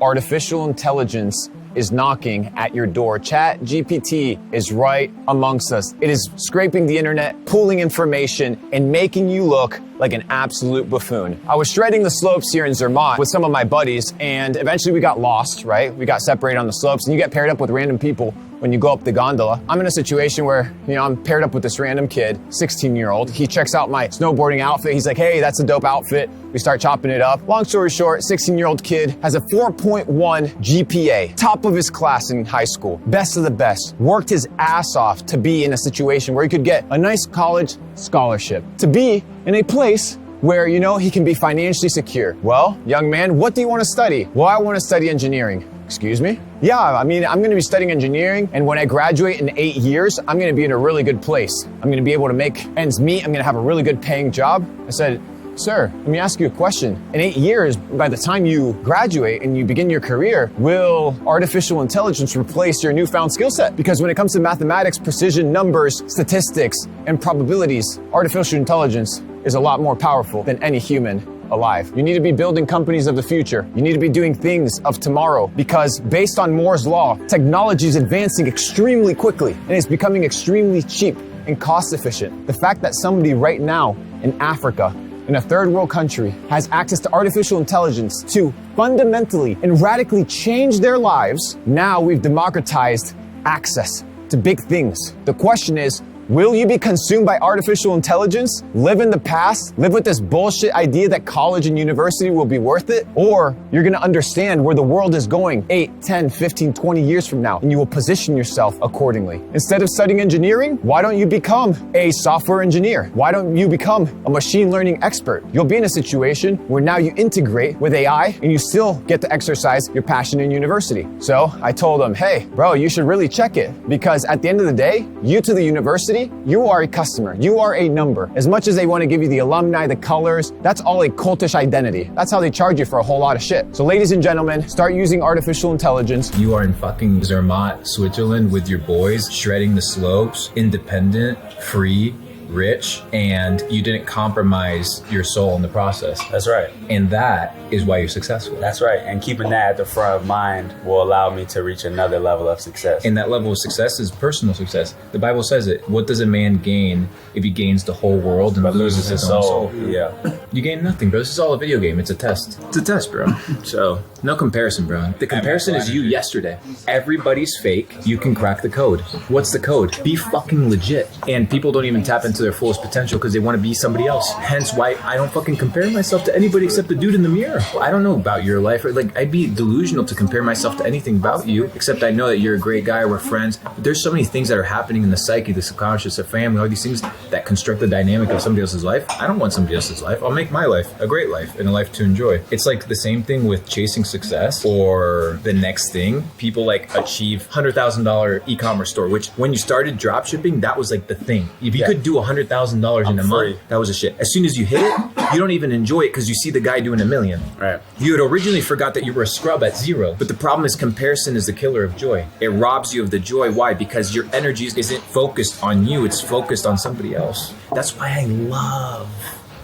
artificial intelligence is knocking at your door. ChatGPT is right amongst us. It is scraping the internet, pulling information, and making you look like an absolute buffoon. I was shredding the slopes here in Zermatt with some of my buddies, and eventually we got lost, right? We got separated on the slopes, and you get paired up with random people when you go up the gondola. I'm in a situation where, I'm paired up with this random kid, 16-year-old. He checks out my snowboarding outfit. He's like, hey, that's a dope outfit. We start chopping it up. Long story short, 16-year-old kid has a 4.1 GPA, top of his class in high school, best of the best, worked his ass off to be in a situation where he could get a nice college scholarship, to be in a place where, he can be financially secure. Well, young man, what do you want to study? Well, I want to study engineering. Excuse me? Yeah, I'm going to be studying engineering, and when I graduate in 8 years, I'm going to be in a really good place. I'm going to be able to make ends meet. I'm going to have a really good paying job. I said, sir, let me ask you a question. In 8 years, by the time you graduate and you begin your career, will artificial intelligence replace your newfound skill set? Because when it comes to mathematics, precision, numbers, statistics, and probabilities, artificial intelligence is a lot more powerful than any human alive. You need to be building companies of the future. You need to be doing things of tomorrow, because based on Moore's law, technology is advancing extremely quickly and it's becoming extremely cheap and cost efficient. The fact that somebody right now in Africa, in a third world country, has access to artificial intelligence to fundamentally and radically change their lives, now we've democratized access to big things. The question is, will you be consumed by artificial intelligence, live in the past, live with this bullshit idea that college and university will be worth it? Or you're gonna understand where the world is going 8, 10, 15, 20 years from now, and you will position yourself accordingly. Instead of studying engineering, why don't you become a software engineer? Why don't you become a machine learning expert? You'll be in a situation where now you integrate with AI and you still get to exercise your passion in university. So I told him, hey, bro, you should really check it, because at the end of the day, you to the university, you are a customer. You are a number. As much as they want to give you the alumni, the colors, that's all a cultish identity. That's how they charge you for a whole lot of shit. So ladies and gentlemen, start using artificial intelligence. You are in fucking Zermatt, Switzerland with your boys, shredding the slopes, independent, free, rich, and you didn't compromise your soul in the process. That's right. And that is why you're successful. That's right. And keeping that at the front of mind will allow me to reach another level of success. And that level of success is personal success. The Bible says it. What does a man gain if he gains the whole world and loses his own soul? Yeah. You gain nothing, bro. This is all a video game. It's a test. It's a test, bro. So no comparison, bro. The comparison is you yesterday. Everybody's fake. You can crack the code. What's the code? Be fucking legit. And people don't even tap into their fullest potential because they want to be somebody else. Hence why I don't fucking compare myself to anybody except the dude in the mirror. I don't know about your life. Like, I'd be delusional to compare myself to anything about you, except I know that you're a great guy, we're friends. But there's so many things that are happening in the psyche, the subconscious, the family, all these things that construct the dynamic of somebody else's life. I don't want somebody else's life. I'll make my life a great life and a life to enjoy. It's like the same thing with chasing success or the next thing. People like achieve $100,000 e-commerce store, which when you started drop shipping, that was like the thing. If you could do $100,000 in a month, that was a shit. As soon as you hit it, you don't even enjoy it because you see the guy doing $1 million. Right. You had originally forgot that you were a scrub at zero. But the problem is comparison is the killer of joy. It robs you of the joy. Why? Because your energy isn't focused on you. It's focused on somebody else. That's why I love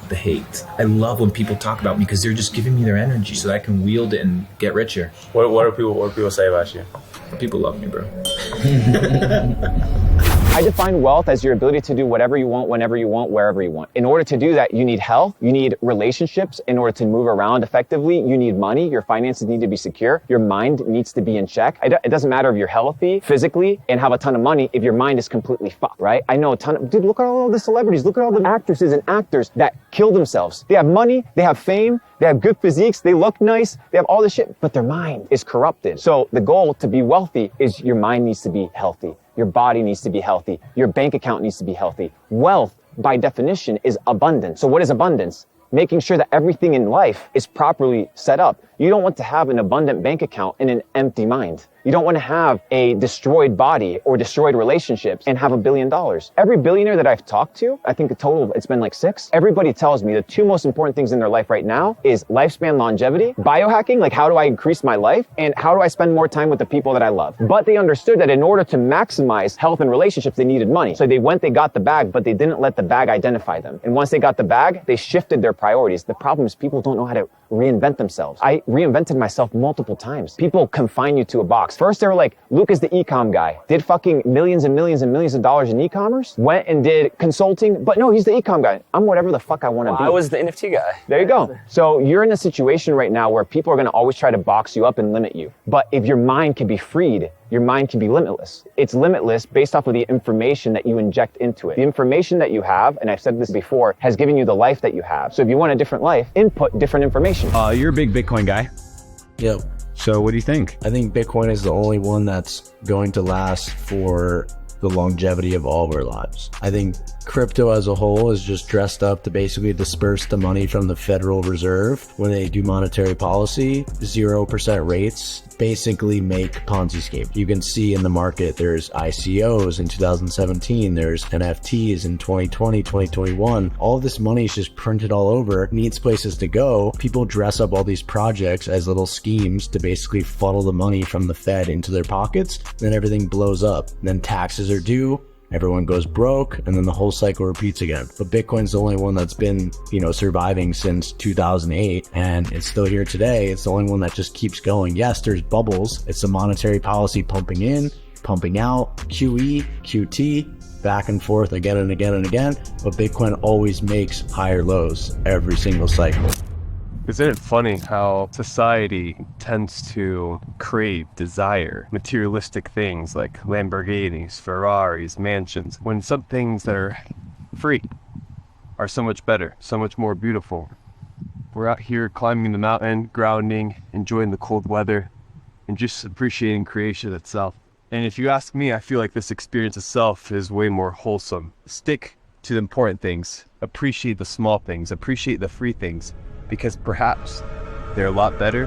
the hate. I love when people talk about me because they're just giving me their energy so that I can wield it and get richer. What do people say about you? People love me, bro. I define wealth as your ability to do whatever you want, whenever you want, wherever you want. In order to do that, you need health, you need relationships. In order to move around effectively, you need money. Your finances need to be secure. Your mind needs to be in check. It doesn't matter if you're healthy physically and have a ton of money if your mind is completely fucked, right? I know a ton of, dude, look at all the celebrities. Look at all the actresses and actors that kill themselves. They have money, they have fame, they have good physiques, they look nice, they have all this shit, but their mind is corrupted. So the goal to be wealthy is your mind needs to be healthy. Your body needs to be healthy. Your bank account needs to be healthy. Wealth, by definition, is abundance. So what is abundance? Making sure that everything in life is properly set up. You don't want to have an abundant bank account and an empty mind. You don't want to have a destroyed body or destroyed relationships and have $1 billion. Every billionaire that I've talked to, I think the total, it's been like 6. Everybody tells me the 2 most important things in their life right now is lifespan longevity, biohacking, like how do I increase my life, and how do I spend more time with the people that I love. But they understood that in order to maximize health and relationships, they needed money. So they got the bag, but they didn't let the bag identify them. And once they got the bag, they shifted their priorities. The problem is people don't know how to reinvent themselves. I reinvented myself multiple times. People confine you to a box. First, they were like, Luke is the e-com guy. Did fucking millions and millions and millions of dollars in e-commerce. Went and did consulting, but no, he's the e-com guy. I'm whatever the fuck I want to be. I was the NFT guy. There you go. So you're in a situation right now where people are going to always try to box you up and limit you. But if your mind can be freed, your mind can be limitless. It's limitless based off of the information that you inject into it. The information that you have, and I've said this before, has given you the life that you have. So if you want a different life, input different information. You're a big Bitcoin guy. Yep. So what do you think? I think Bitcoin is the only one that's going to last for the longevity of all of our lives. I think crypto as a whole is just dressed up to basically disperse the money from the Federal Reserve when they do monetary policy. 0% rates basically make Ponzi scheme. You can see in the market there's ICOs in 2017, there's NFTs in 2020, 2021. All of this money is just printed all over, needs places to go. People dress up all these projects as little schemes to basically funnel the money from the Fed into their pockets. Then everything blows up. Then taxes are due. Everyone goes broke, and then the whole cycle repeats again. But Bitcoin's the only one that's been, surviving since 2008, and it's still here today. It's the only one that just keeps going. Yes, there's bubbles. It's the monetary policy pumping in, pumping out, QE, QT, back and forth again and again and again. But Bitcoin always makes higher lows every single cycle. Isn't it funny how society tends to crave, desire materialistic things like Lamborghinis, Ferraris, mansions, when some things that are free are so much better, so much more beautiful. We're out here climbing the mountain, grounding, enjoying the cold weather, and just appreciating creation itself. And if you ask me, I feel like this experience itself is way more wholesome. Stick to the important things, appreciate the small things, appreciate the free things, because perhaps they're a lot better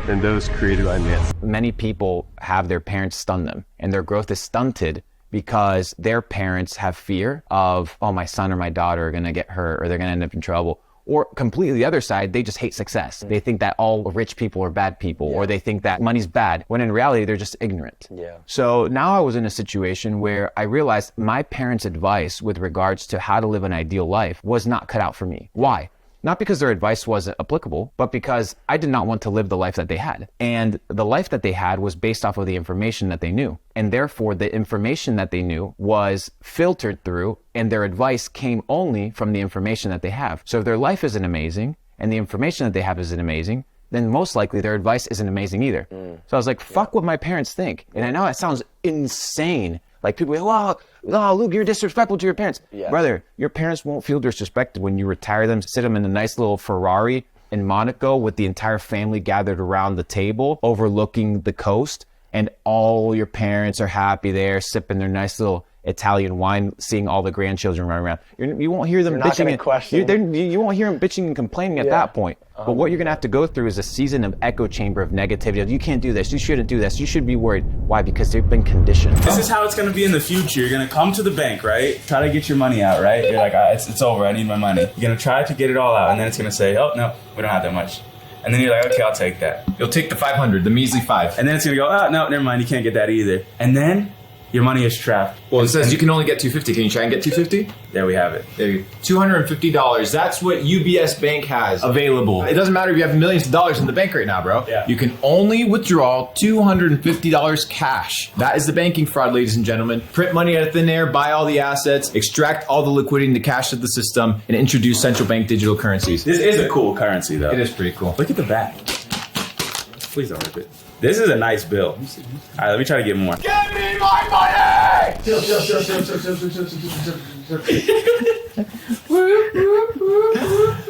than those created by man. Many people have their parents stun them, and their growth is stunted because their parents have fear of, oh, my son or my daughter are gonna get hurt or they're gonna end up in trouble. Or completely the other side, they just hate success. They think that all rich people are bad people, or they think that money's bad, when in reality, they're just ignorant. So now I was in a situation where I realized my parents' advice with regards to how to live an ideal life was not cut out for me. Why? Not because their advice wasn't applicable, but because I did not want to live the life that they had. And the life that they had was based off of the information that they knew. And therefore, the information that they knew was filtered through, and their advice came only from the information that they have. So if their life isn't amazing, and the information that they have isn't amazing, then most likely their advice isn't amazing either. So I was like, fuck what my parents think. And I know that sounds insane. Like people go, oh, Luke, you're disrespectful to your parents. Brother, your parents won't feel disrespected when you retire them, sit them in a nice little Ferrari in Monaco with the entire family gathered around the table overlooking the coast, and all your parents are happy there sipping their nice little Italian wine, seeing all the grandchildren run around. You won't hear them bitching. You won't hear them bitching and complaining at that point. But what you're gonna have to go through is a season of echo chamber of negativity. You can't do this. You shouldn't do this. You should be worried. Why? Because they've been conditioned. This is how it's going to be in the future. You're going to come to the bank, right? Try to get your money out, right? You're like, it's over. I need my money. You're going to try to get it all out, and then it's going to say, oh, no, we don't have that much. And then you're like, okay, I'll take that. You'll take the 500, the measly 5. And then it's going to go, oh, no, never mind. You can't get that either. And then your money is trapped. Well, it says you can only get 250. Can you try and get 250? There we have it. There you go. $250. That's what UBS Bank has available. It doesn't matter if you have millions of dollars in the bank right now, bro. You can only withdraw $250 cash. That is the banking fraud, ladies and gentlemen. Print money out of thin air, buy all the assets, extract all the liquidity into cash of the system, and introduce central bank digital currencies. This is a cool currency, though. It is pretty cool. Look at the back. Please don't rip it. This is a nice bill. All right, let me try to get more. Give me my money!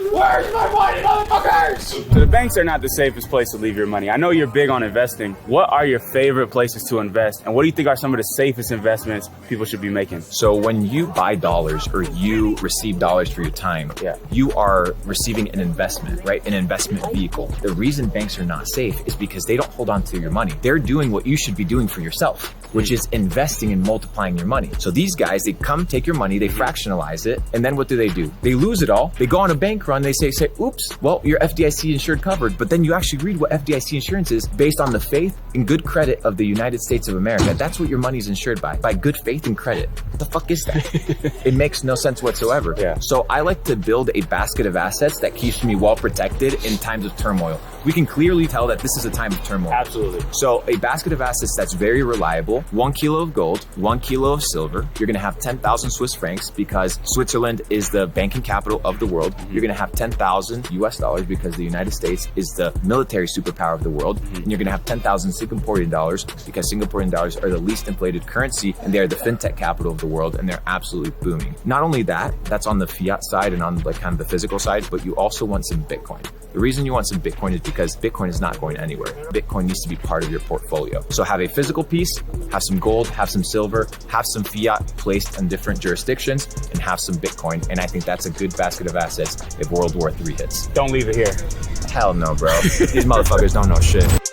Where's my money, motherfuckers? So the banks are not the safest place to leave your money. I know you're big on investing. What are your favorite places to invest? And what do you think are some of the safest investments people should be making? So when you buy dollars or you receive dollars for your time, you are receiving an investment, right? An investment vehicle. The reason banks are not safe is because they don't hold on to your money. They're doing what you should be doing for yourself, which is investing and multiplying your money. So these guys, they come take your money, they fractionalize it, and then what do? They lose it all. They go on a bank run, they say, oops, well, you're FDIC insured covered. But then you actually read what FDIC insurance is based on the faith in good credit of the United States of America. That's what your money's insured by good faith and credit. What the fuck is that? It makes no sense whatsoever. Yeah. So I like to build a basket of assets that keeps me well protected in times of turmoil. We can clearly tell that this is a time of turmoil. Absolutely. So a basket of assets that's very reliable, 1 kilo of gold, 1 kilo of silver. You're gonna have 10,000 Swiss francs because Switzerland is the banking capital of the world. You're gonna have 10,000 US dollars because the United States is the military superpower of the world. And you're gonna have 10,000 Singaporean dollars because Singaporean dollars are the least inflated currency and they are the fintech capital of the world and they're absolutely booming. Not only that, that's on the fiat side and on like kind of the physical side, but you also want some Bitcoin. The reason you want some Bitcoin is because Bitcoin is not going anywhere. Bitcoin needs to be part of your portfolio. So have a physical piece, have some gold, have some silver, have some fiat placed in different jurisdictions, and have some Bitcoin. And I think that's a good basket of assets if World War III hits. Don't leave it here. Hell no, bro. These motherfuckers don't know shit.